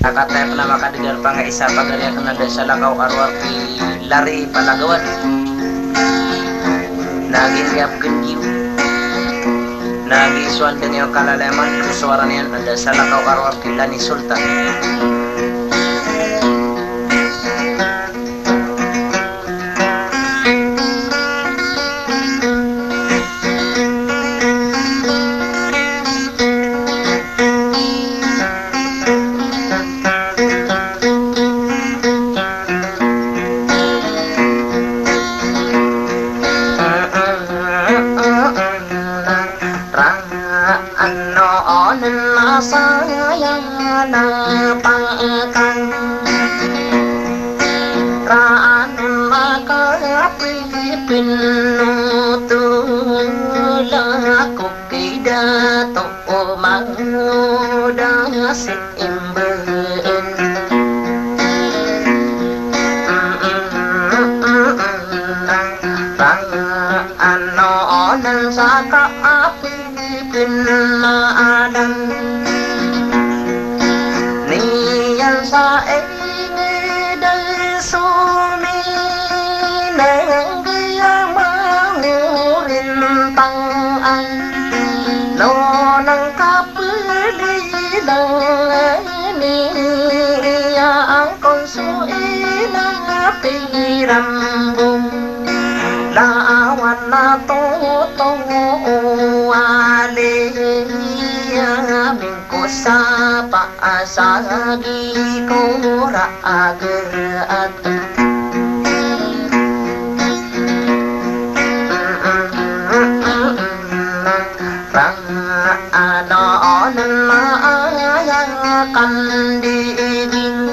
Akatay pa na makadigar pa nga isa pagariya ka na sa lakaw karwaki lari palagawan. Naging gap gandiw. Naging suwan din yung kalalaman suwara niyan na sa lakaw karwaki lani sultan. Sagi ko raagaat Rang anoon maayakan diiging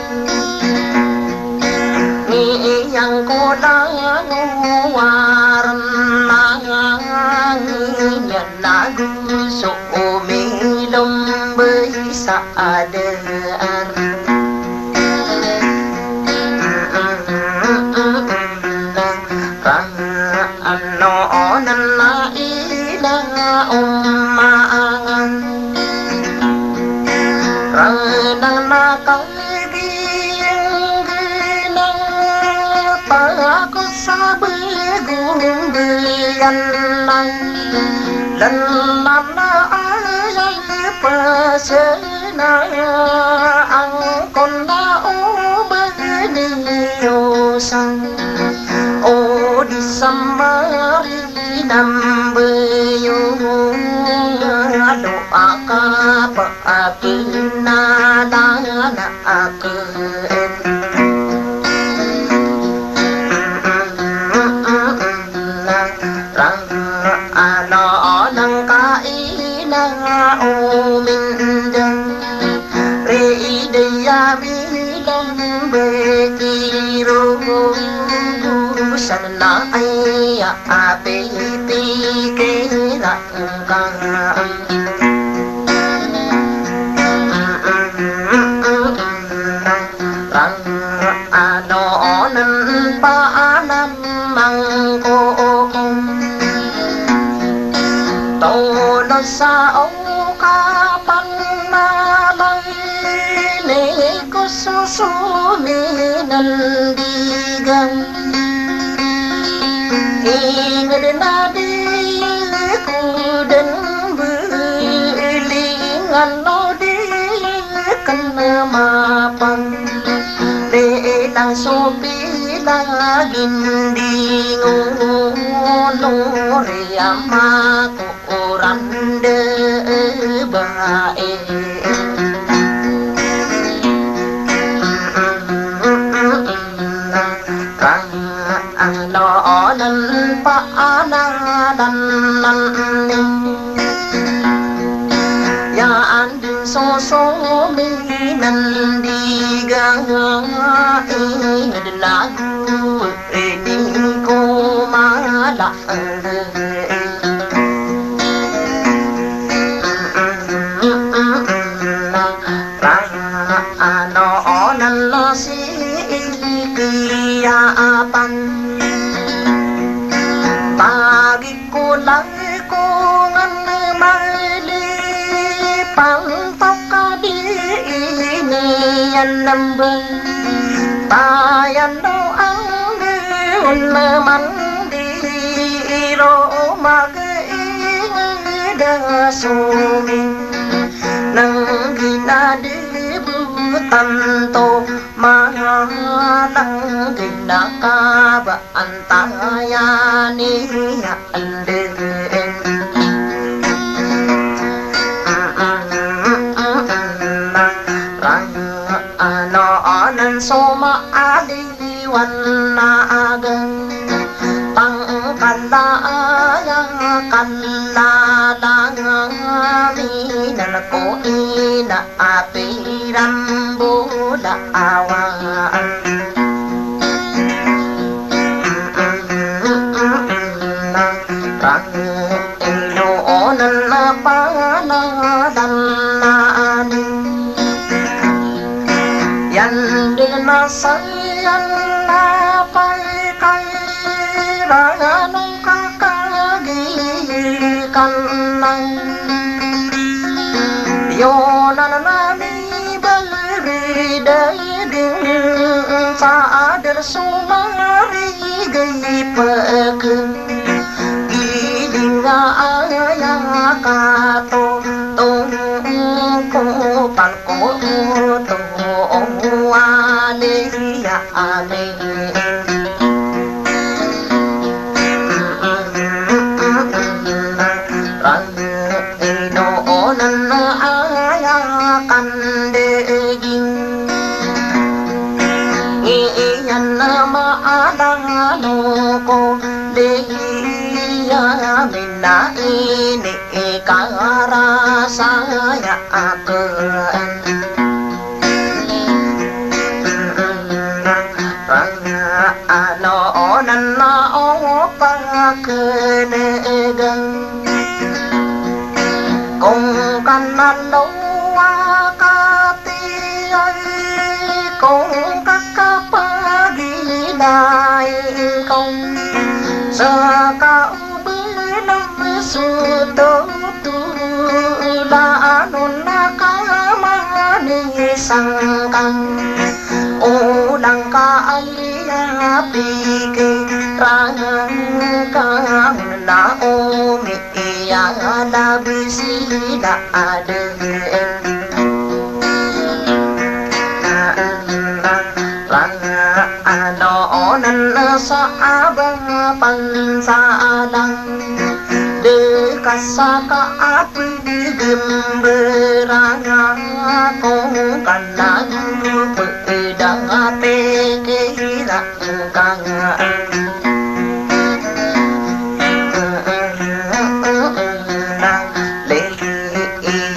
Ngiyang ko nanguwaran Nangangiyan na gusto umilong sa adaan anoon na ilang umaangan rana na kalibiyang ginang pako sa bagong biyan lang lalan na ayay pasenaya ang konao beniyosang o di samari nambayo doa ka paakin na akin rang ano ng kainan umindang reidaya bilang bekiro sana ay apiti kirang rang anoon paanam mangkokong tolo sa kapan malay ni ko susuminandigan ingin na di ko din bilingan no di kan mapang di lang sopi laging di ngono riyama ko orande bae kang anoon paanadan ning yaan din sosuminandigan ingin lagu ini ko malak kiyaapan pagi ko lang ko ngan mali pantok ka di ini yan năm bơ ta yan đâu ăn đi un man đi ro ma cái đa số mình nang gina đi bu tan to ma nang gina ka ba antaya ni ande nan so ma adi wan na agang tang kala ya kala dang mi na ko ina api rambo da awan rang ino nan na pa na dan na ani yan din na sayan na pay kay ranong kakagikan ng yonan na mi bali day din sa ader sumari gay pagkang giling nga aya kato tong ko pan ko to ya ame rang ino onan aya kandeging iyan ma adano ko deya minna ini kara saya akan ano nan na o pa kenegang kung kanan doa kati ay kung kakapagi dai kung sa kaubenang suto tula anon nakamani sangkang ulang kaaya pikiran kang na umi iya labisida ada ano sa abang pansalang dekasaka api gemberanga kung kanang pedang pekira kang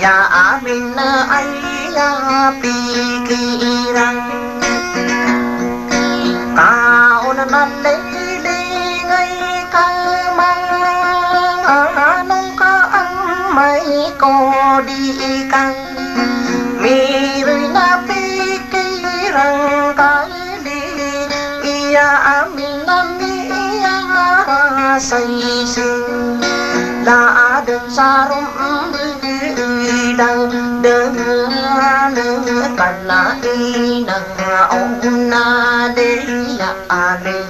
iya amin ayya pikiran kaon na ngay kamang anong kaang may ko di kang miroy na pikirang kali iya amin na miya saysing laadang sarong bidang dengan kanainang ona deya amin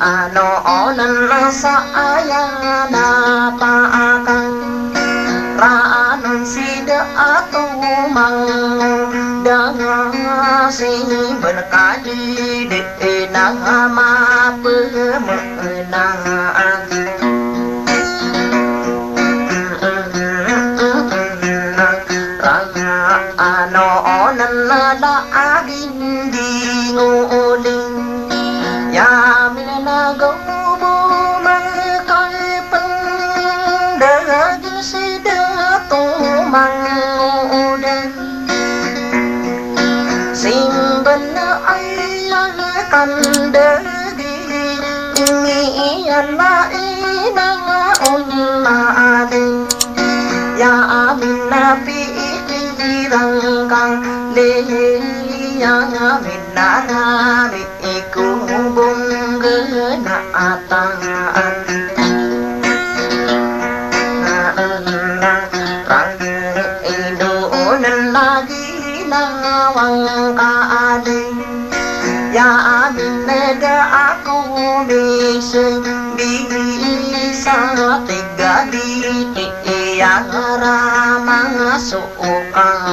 ano onan sa aya na paakang raanon sida ato mang danga simban kadi de na mapemenang ano onan da agin di nguling ya mina go bo kai pen da sida to mang udan simban ai kan de mi na ina onna de ya minna pi rang kang le ya minna na mi ku bung ge na atang masuokan.